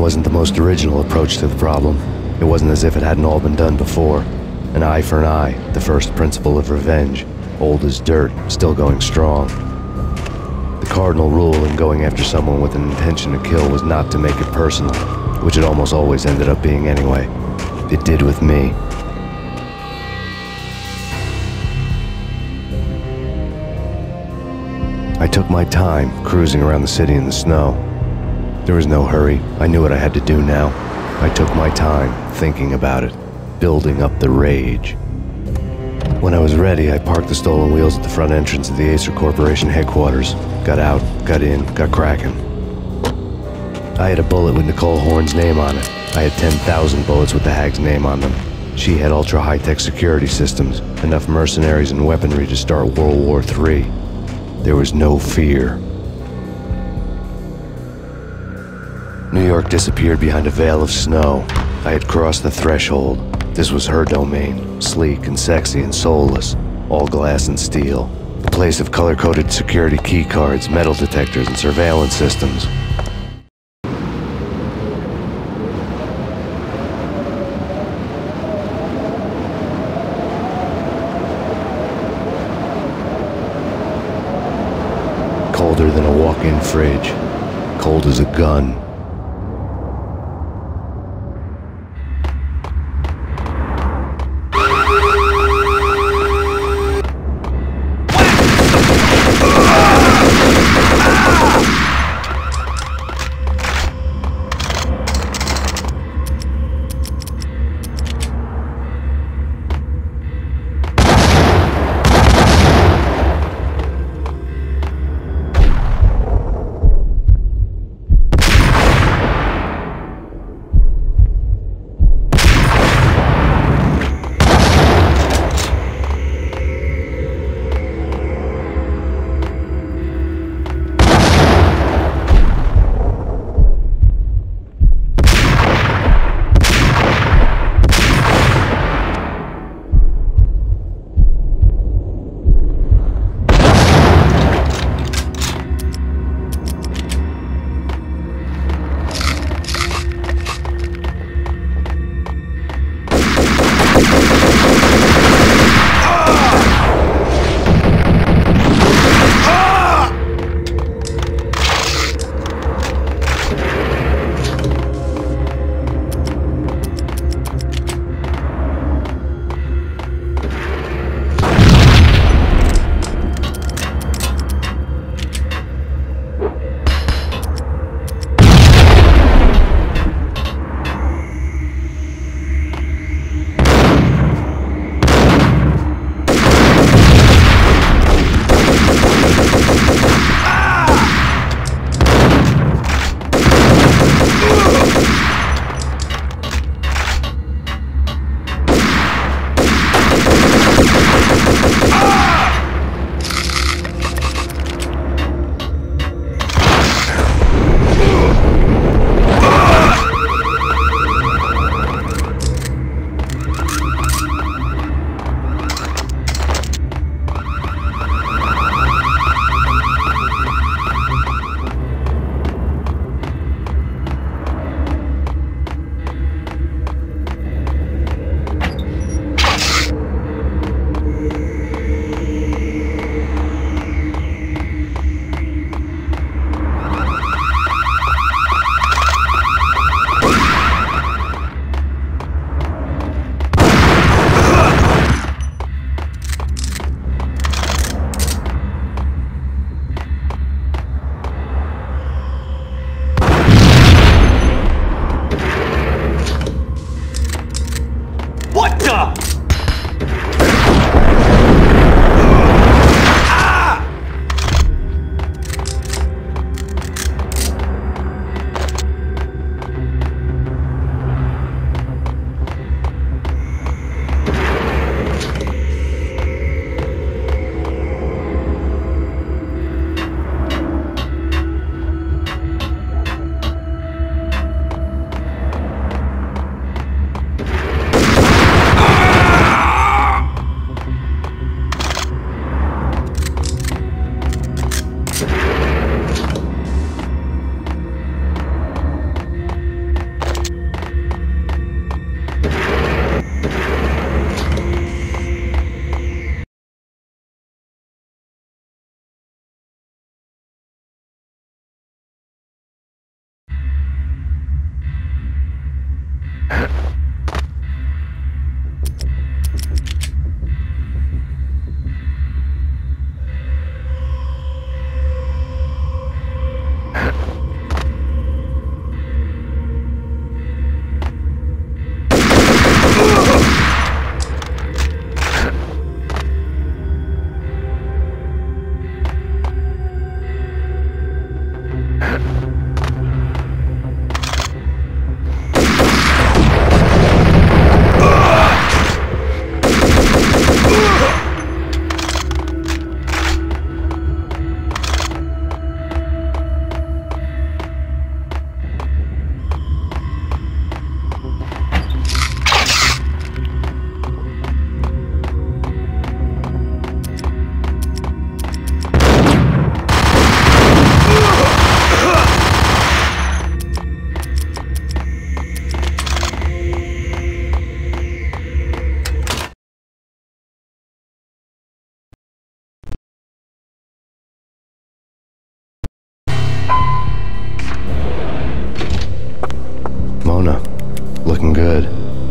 wasn't the most original approach to the problem. It wasn't as if it hadn't all been done before. An eye for an eye, the first principle of revenge. Old as dirt, still going strong. The cardinal rule in going after someone with an intention to kill was not to make it personal, which it almost always ended up being anyway. It did with me. I took my time, cruising around the city in the snow. There was no hurry. I knew what I had to do now. I took my time, thinking about it, building up the rage. When I was ready, I parked the stolen wheels at the front entrance of the Acer Corporation headquarters. Got out, got in, got cracking. I had a bullet with Nicole Horn's name on it. I had 10,000 bullets with the hag's name on them. She had ultra-high-tech security systems, enough mercenaries and weaponry to start World War III. There was no fear. New York disappeared behind a veil of snow. I had crossed the threshold. This was her domain, sleek and sexy and soulless, all glass and steel. A place of color-coded security keycards, metal detectors, and surveillance systems. Colder than a walk-in fridge. Cold as a gun.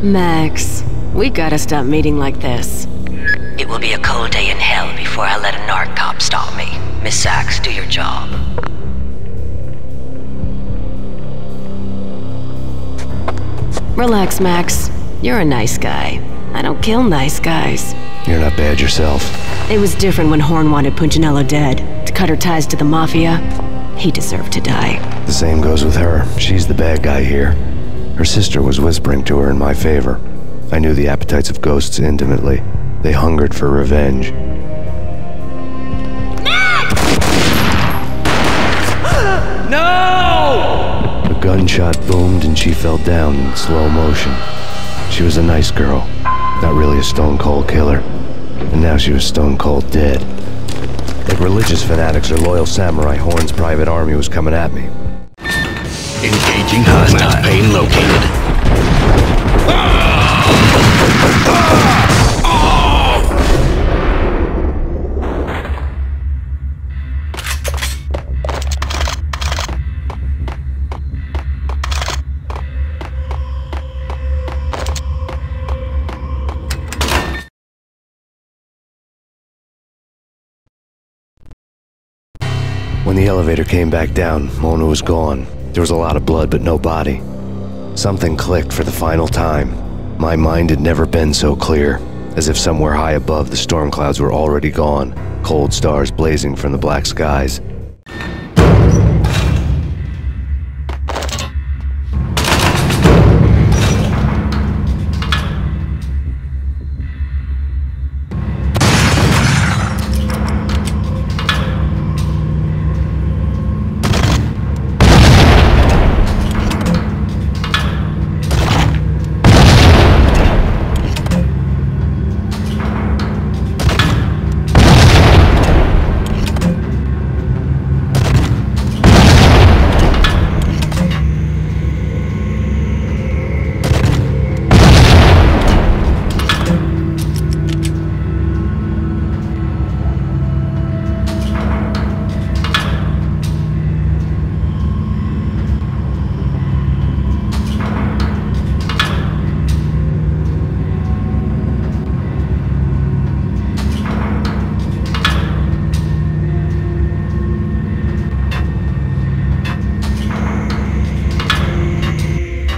Max, we gotta stop meeting like this. It will be a cold day in hell before I let a narc cop stop me. Miss Sachs, do your job. Relax, Max. You're a nice guy. I don't kill nice guys. You're not bad yourself. It was different when Horn wanted Punchinello dead. To cut her ties to the Mafia, he deserved to die. The same goes with her. She's the bad guy here. Her sister was whispering to her in my favor. I knew the appetites of ghosts intimately. They hungered for revenge. No! A gunshot boomed and she fell down in slow motion. She was a nice girl, not really a stone-cold killer. And now she was stone-cold dead. Like religious fanatics or loyal samurai, Horn's private army was coming at me. Engaging hostile. Payne located. When the elevator came back down, Mona was gone. There was a lot of blood, but no body. Something clicked for the final time. My mind had never been so clear, as if somewhere high above the storm clouds were already gone, cold stars blazing from the black skies.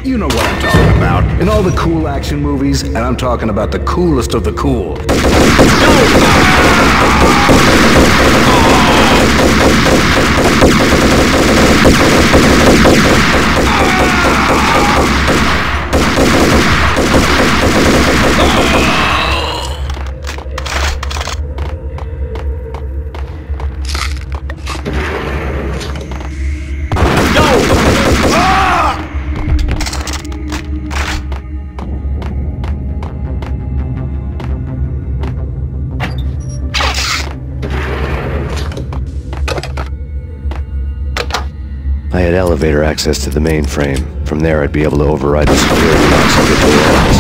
You know what I'm talking about. In all the cool action movies, and I'm talking about the coolest of the cool. I had elevator access to the mainframe. From there, I'd be able to override the security locks and get to the office.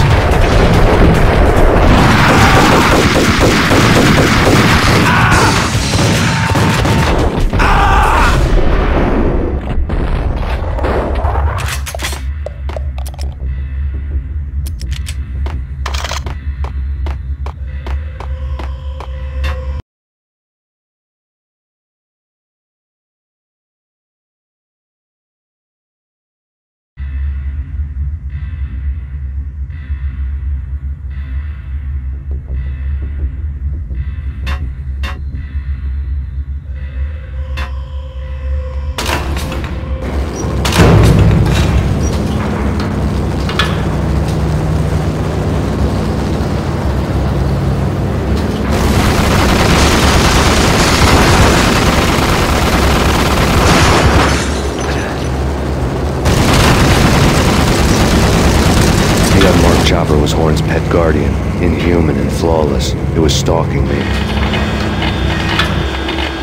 Chopper was Horn's pet guardian, inhuman and flawless. It was stalking me.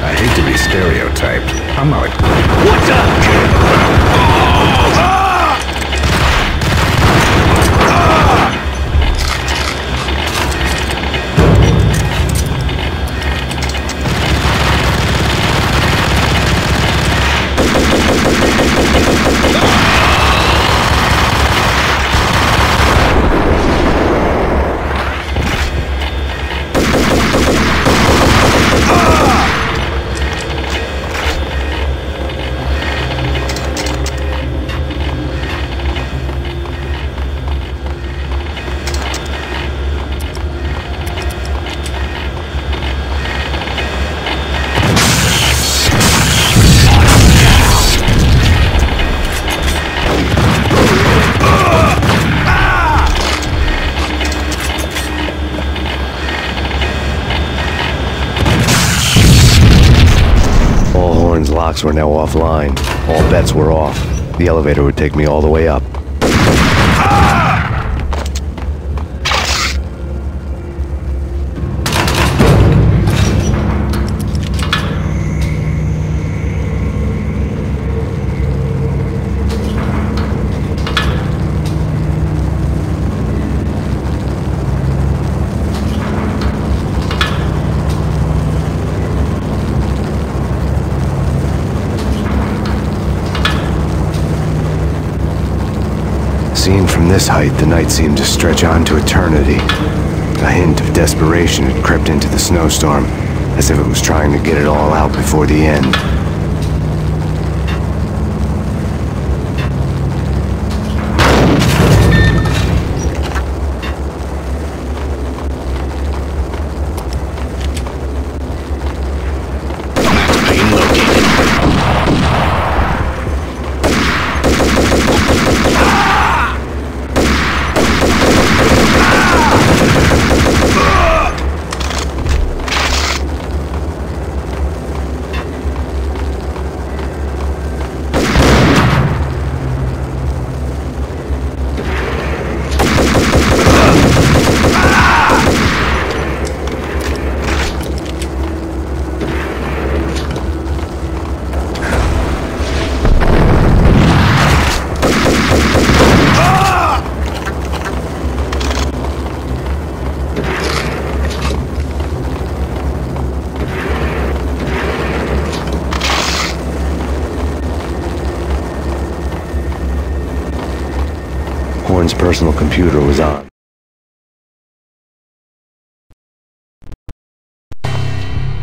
I hate to be stereotyped. I'm not like... What the? locks were now offline. All bets were off. The elevator would take me all the way up. Seen from this height, the night seemed to stretch on to eternity. A hint of desperation had crept into the snowstorm, as if it was trying to get it all out before the end. Payne located. Horn's personal computer was on.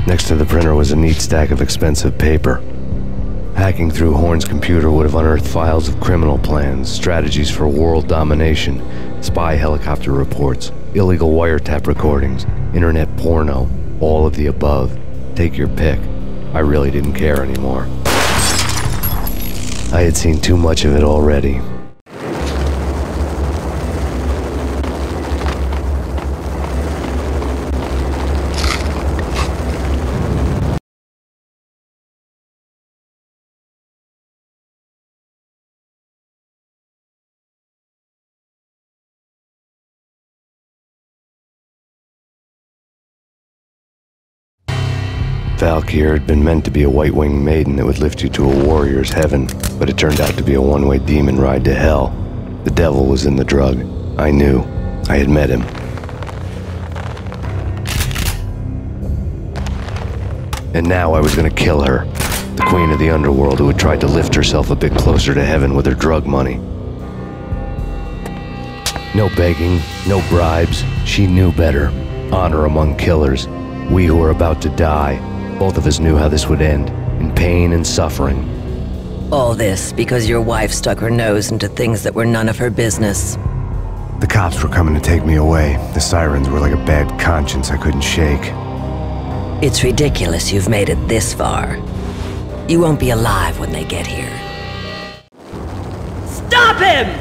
Next to the printer was a neat stack of expensive paper. Hacking through Horn's computer would have unearthed files of criminal plans, strategies for world domination, spy helicopter reports, illegal wiretap recordings, internet porno, all of the above. Take your pick. I really didn't care anymore. I had seen too much of it already. Valkyr had been meant to be a white-winged maiden that would lift you to a warrior's heaven, but it turned out to be a one-way demon ride to hell. The devil was in the drug. I knew. I had met him. And now I was gonna kill her. The queen of the underworld who had tried to lift herself a bit closer to heaven with her drug money. No begging, no bribes. She knew better. Honor among killers. We who were about to die. Both of us knew how this would end, in pain and suffering. All this because your wife stuck her nose into things that were none of her business. The cops were coming to take me away. The sirens were like a bad conscience I couldn't shake. It's ridiculous you've made it this far. You won't be alive when they get here. Stop him!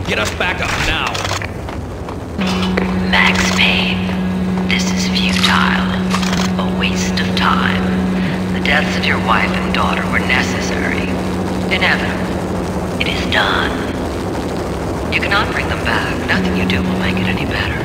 Get us back up now. Max Payne, this is futile. A waste of time. The deaths of your wife and daughter were necessary. Inevitable. It is done. You cannot bring them back. Nothing you do will make it any better.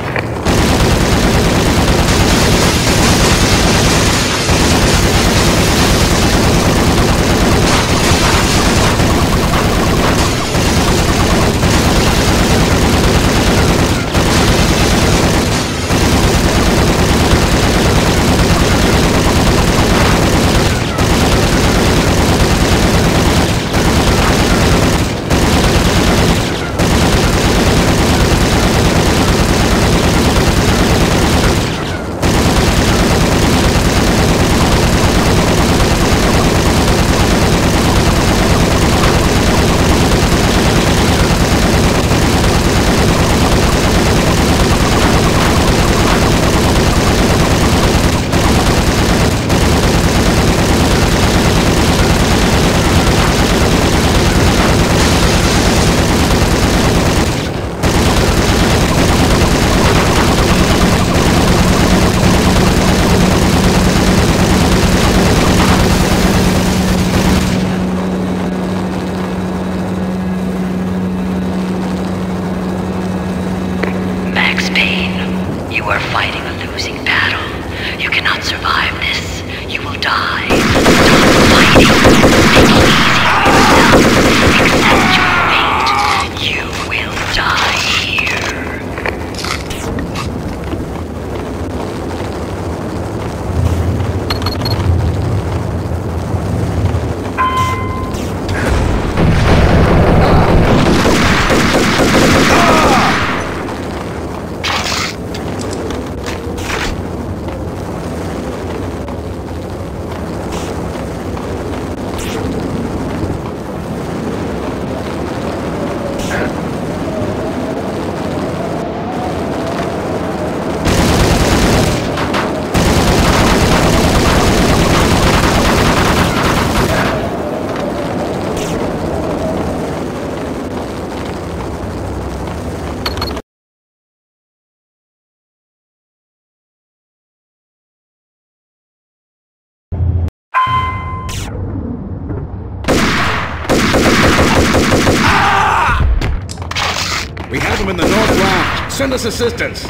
send us assistance.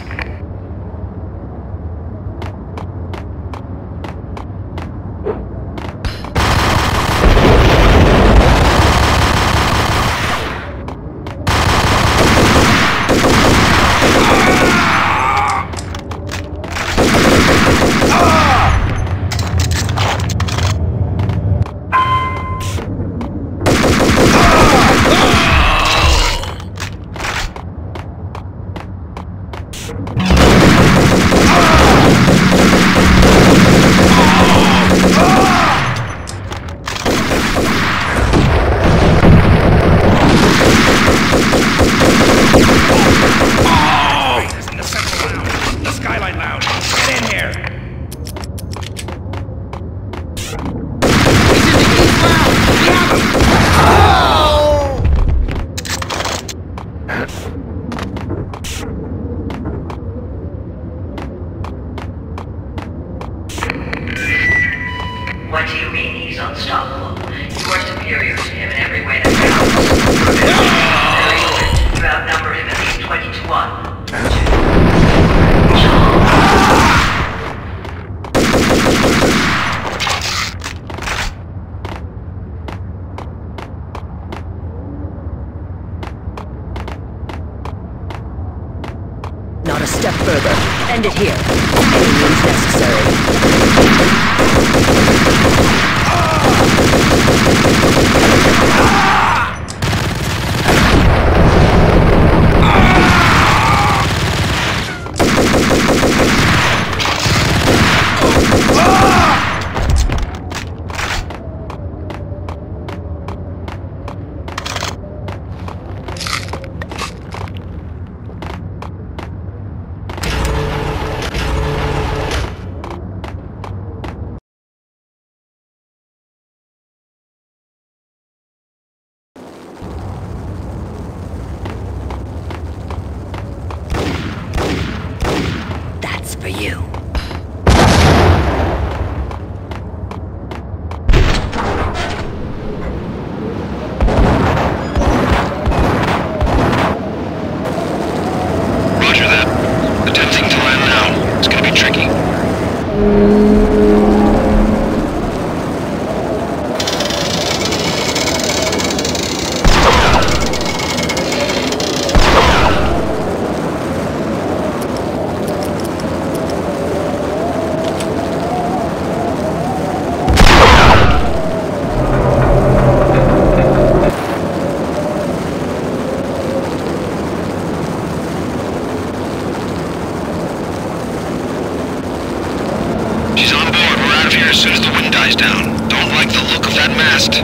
What do you mean he's unstoppable? You are superior to him in every way that counts. Very good. You outnumber him at least 20 to 1. Not a step further. End it here. Any means necessary. For you. Roger that. Attempting to land now. It's gonna be tricky. She's on board. We're out of here as soon as the wind dies down. Don't like the look of that mast.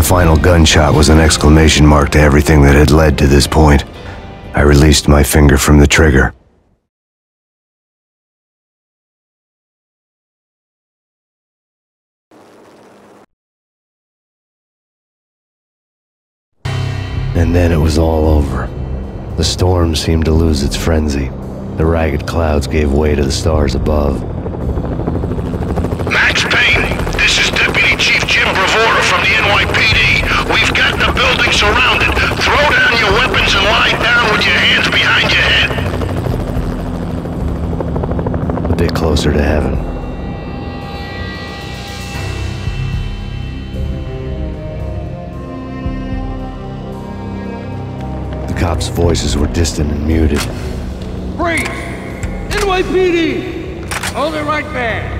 final gunshot was an exclamation mark to everything that had led to this point. I released my finger from the trigger. And then it was all over. The storm seemed to lose its frenzy. The ragged clouds gave way to the stars above. Max Payne, this is Deputy Chief Jim Bravura from the NYPD. We've got the building surrounded. Throw down your weapons and lie down with your hands behind your head. A bit closer to heaven. The cops' voices were distant and muted. Freeze! NYPD! Hold it right there!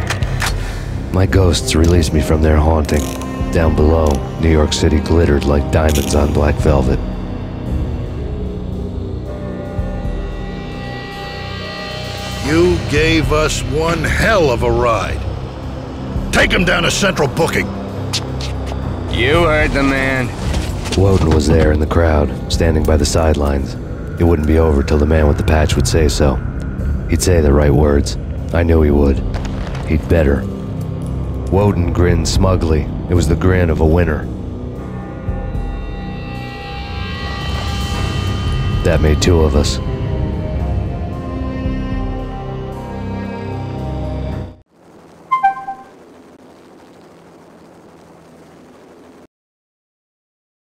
My ghosts released me from their haunting. Down below, New York City glittered like diamonds on black velvet. You gave us one hell of a ride. Take him down to Central Booking. You heard the man. Woden was there in the crowd, standing by the sidelines. It wouldn't be over till the man with the patch would say so. He'd say the right words. I knew he would. He'd better. Woden grinned smugly. It was the grin of a winner. That made two of us.